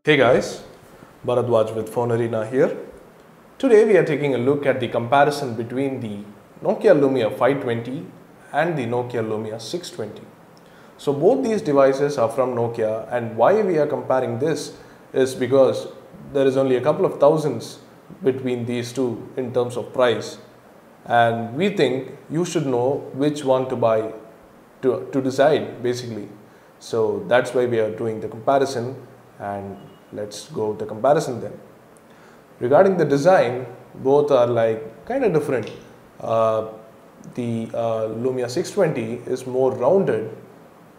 Hey guys, Bharadwaj with Phone Arena here. Today we are taking a look at the comparison between the Nokia Lumia 520 and the Nokia Lumia 620. So both these devices are from Nokia, and why we are comparing this is because there is only a couple of thousands between these two in terms of price, and we think you should know which one to buy to decide basically. So that's why we are doing the comparison, and let's go with the comparison then. Regarding the design, both are like kind of different. The Lumia 620 is more rounded,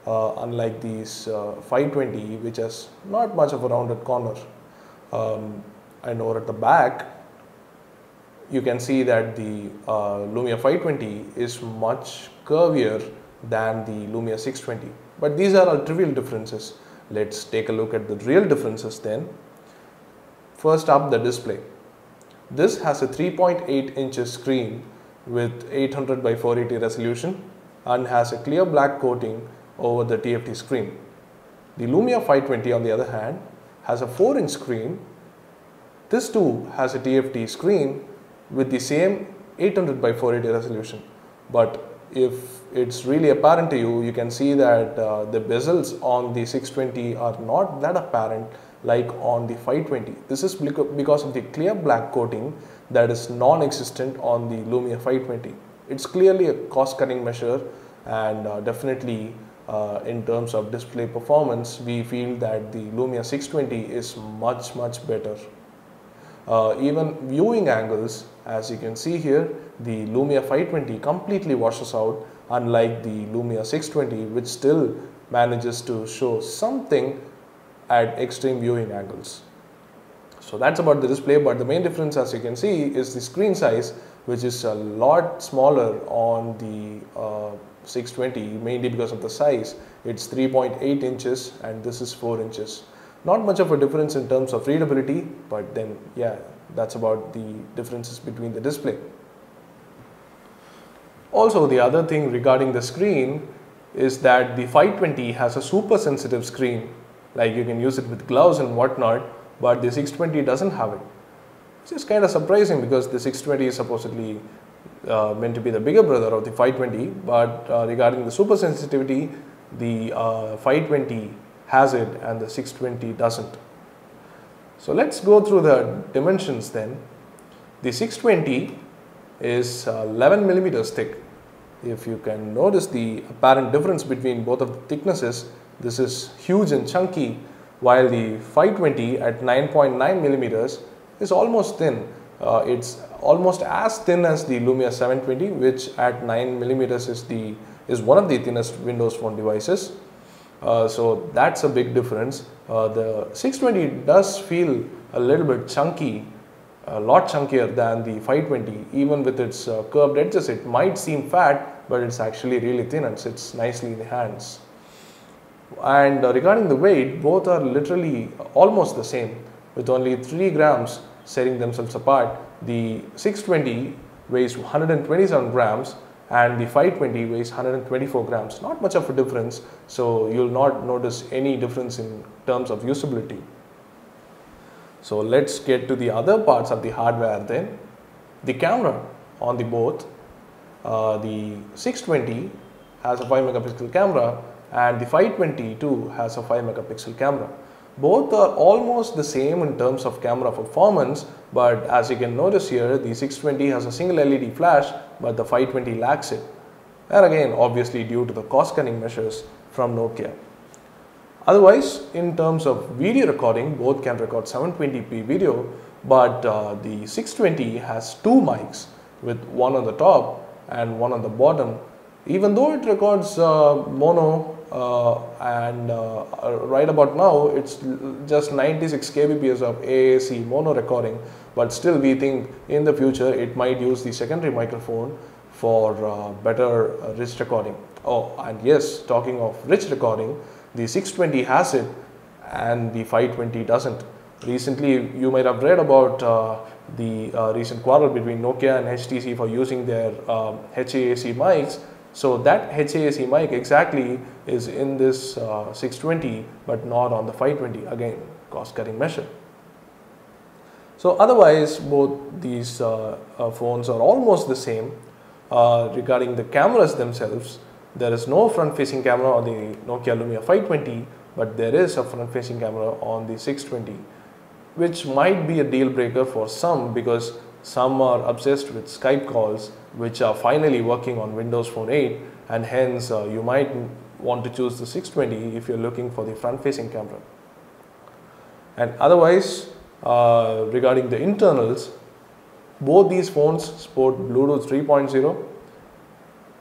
unlike these 520, which has not much of a rounded corner. And over at the back, you can see that the Lumia 520 is much curvier than the Lumia 620. But these are all trivial differences. Let's take a look at the real differences then. First up, the display. This has a 3.8 inches screen with 800 by 480 resolution and has a clear black coating over the TFT screen. The Lumia 520 on the other hand has a 4-inch screen. This too has a TFT screen with the same 800 by 480 resolution, but if it's really apparent to you, you can see that the bezels on the 620 are not that apparent like on the 520. This is because of the clear black coating that is non-existent on the Lumia 520. It's clearly a cost-cutting measure, and definitely in terms of display performance, we feel that the Lumia 620 is much better. Even viewing angles, as you can see here, the Lumia 520 completely washes out, unlike the Lumia 620, which still manages to show something at extreme viewing angles. So that's about the display, but the main difference, as you can see, is the screen size, which is a lot smaller on the 620, mainly because of the size. It's 3.8 inches and this is 4 inches. Not much of a difference in terms of readability, but then yeah, that's about the differences between the display. Also, the other thing regarding the screen is that the 520 has a super sensitive screen, like you can use it with gloves and whatnot, but the 620 doesn't have it. Which is kind of surprising because the 620 is supposedly meant to be the bigger brother of the 520, but regarding the super sensitivity, the 520 has it and the 620 doesn't. So let's go through the dimensions then. The 620 is 11 millimeters thick. If you can notice the apparent difference between both of the thicknesses, this is huge and chunky, while the 520 at 9.9 millimeters is almost thin. It's almost as thin as the Lumia 720, which at 9 millimeters is one of the thinnest Windows Phone devices. So that's a big difference. The 620 does feel a little bit chunky, a lot chunkier than the 520. Even with its curved edges, it might seem fat, but it's actually really thin and sits nicely in the hands. And regarding the weight, both are literally almost the same, with only 3 grams setting themselves apart. The 620 weighs 127 grams and the 520 weighs 124 grams. Not much of a difference, so you'll not notice any difference in terms of usability. So let's get to the other parts of the hardware then. The camera on the both. The 620 has a 5 megapixel camera and the 520 too has a 5 megapixel camera. Both are almost the same in terms of camera performance, but as you can notice here, the 620 has a single LED flash, but the 520 lacks it. And again, obviously due to the cost-cutting measures from Nokia. Otherwise, in terms of video recording, both can record 720p video, but the 620 has 2 mics, with one on the top and one on the bottom. Even though it records mono, and right about now it's just 96 kbps of AAC mono recording, but still we think in the future it might use the secondary microphone for better rich recording. Oh, and yes, talking of rich recording, the 620 has it and the 520 doesn't. Recently you might have read about the recent quarrel between Nokia and HTC for using their HAAC mics. So that HAAC mic exactly is in this 620 but not on the 520. Again, cost cutting measure. So otherwise, both these phones are almost the same. Regarding the cameras themselves, there is no front-facing camera on the Nokia Lumia 520, but there is a front-facing camera on the 620, which might be a deal breaker for some, because some are obsessed with Skype calls, which are finally working on Windows Phone 8, and hence you might want to choose the 620 if you're looking for the front-facing camera. And otherwise, regarding the internals, both these phones support Bluetooth 3.0,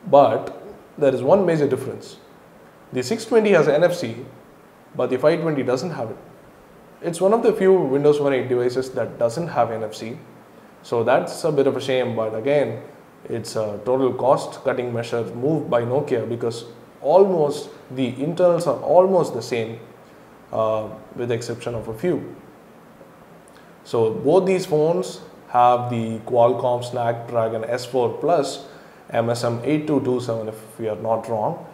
but there is one major difference. The 620 has NFC, but the 520 doesn't have it. It's one of the few Windows Phone 8 devices that doesn't have NFC, so that's a bit of a shame, but again, it's a total cost cutting measure move by Nokia, because almost the internals are almost the same, with the exception of a few. So both these phones have the Qualcomm Snapdragon S4 Plus MSM 8227 if we are not wrong.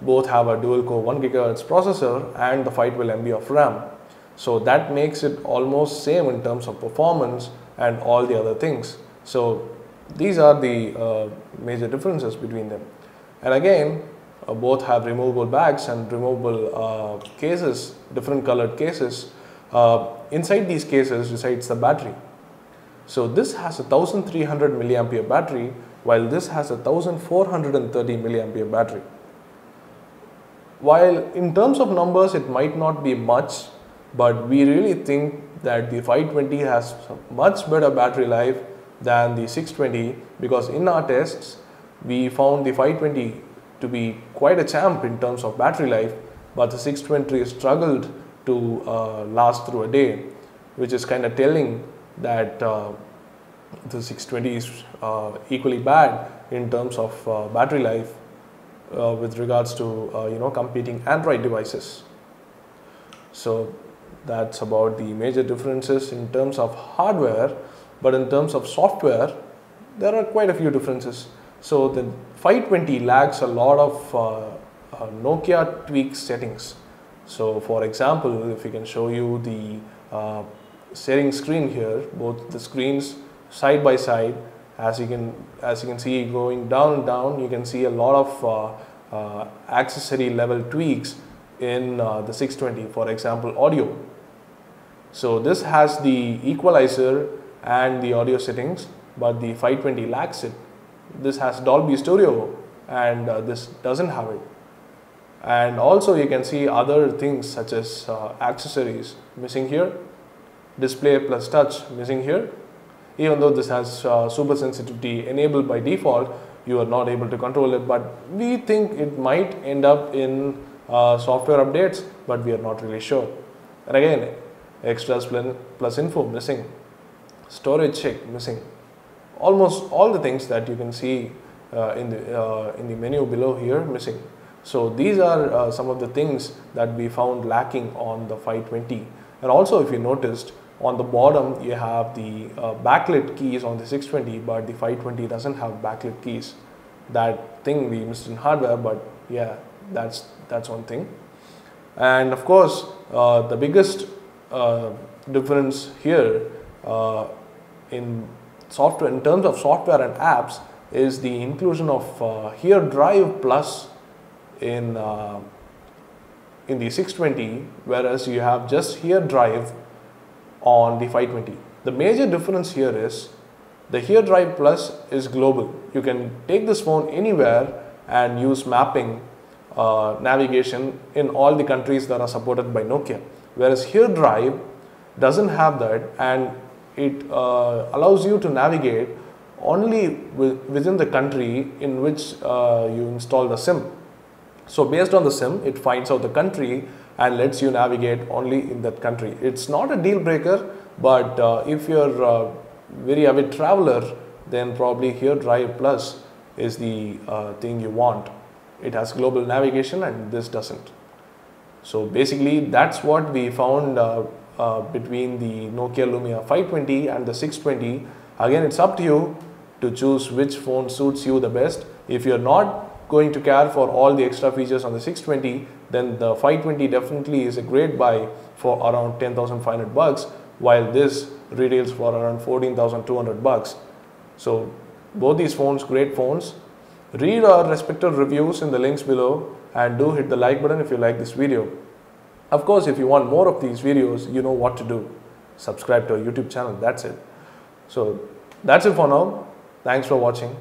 Both have a dual core 1 GHz processor and the 512 MB of RAM. So that makes it almost same in terms of performance and all the other things. So these are the major differences between them. And again, both have removable bags and removable cases, different colored cases. Inside these cases resides the battery. So this has a 1300 milliampere battery, while this has a 1430 milliampere battery. While in terms of numbers it might not be much, but we really think that the 520 has much better battery life than the 620, because in our tests we found the 520 to be quite a champ in terms of battery life, but the 620 struggled to last through a day, which is kind of telling that the 620 is equally bad in terms of battery life with regards to competing Android devices. So that's about the major differences in terms of hardware, but in terms of software there are quite a few differences. So the 520 lacks a lot of Nokia tweak settings. So for example, if we can show you the setting screen here, both the screens side by side, as you can see going down and down, you can see a lot of accessory level tweaks in the 620, for example audio. So this has the equalizer and the audio settings, but the 520 lacks it. This has Dolby Stereo and this doesn't have it. And also you can see other things such as accessories missing here, display plus touch missing here. Even though this has super sensitivity enabled by default, you are not able to control it, but we think it might end up in software updates, but we are not really sure. And again, extras plus info missing, storage check missing, almost all the things that you can see in the menu below here missing. So these are some of the things that we found lacking on the 520. And also, if you noticed, on the bottom you have the backlit keys on the 620, but the 520 doesn't have backlit keys. That thing we missed in hardware, but yeah, that's one thing. And of course, the biggest difference here in software, in terms of software and apps, is the inclusion of Here Drive Plus in the 620, whereas you have just Here Drive on the 520. The major difference here is the Here Drive Plus is global. You can take this phone anywhere and use mapping navigation in all the countries that are supported by Nokia, whereas Here Drive doesn't have that, and it allows you to navigate only within the country in which you install the SIM. So based on the SIM, it finds out the country and lets you navigate only in that country. It's not a deal breaker, but if you're a very avid traveler, then probably Here Drive Plus is the thing you want. It has global navigation and this doesn't. So basically that's what we found between the Nokia Lumia 520 and the 620. Again, it's up to you to choose which phone suits you the best. If you're not going to care for all the extra features on the 620, then the 520 definitely is a great buy for around 10,500 bucks, while this retails for around 14,200 bucks. So both these phones, great phones. Read our respective reviews in the links below and do hit the like button if you like this video. Of course, if you want more of these videos, you know what to do. Subscribe to our YouTube channel, that's it. So that's it for now. Thanks for watching.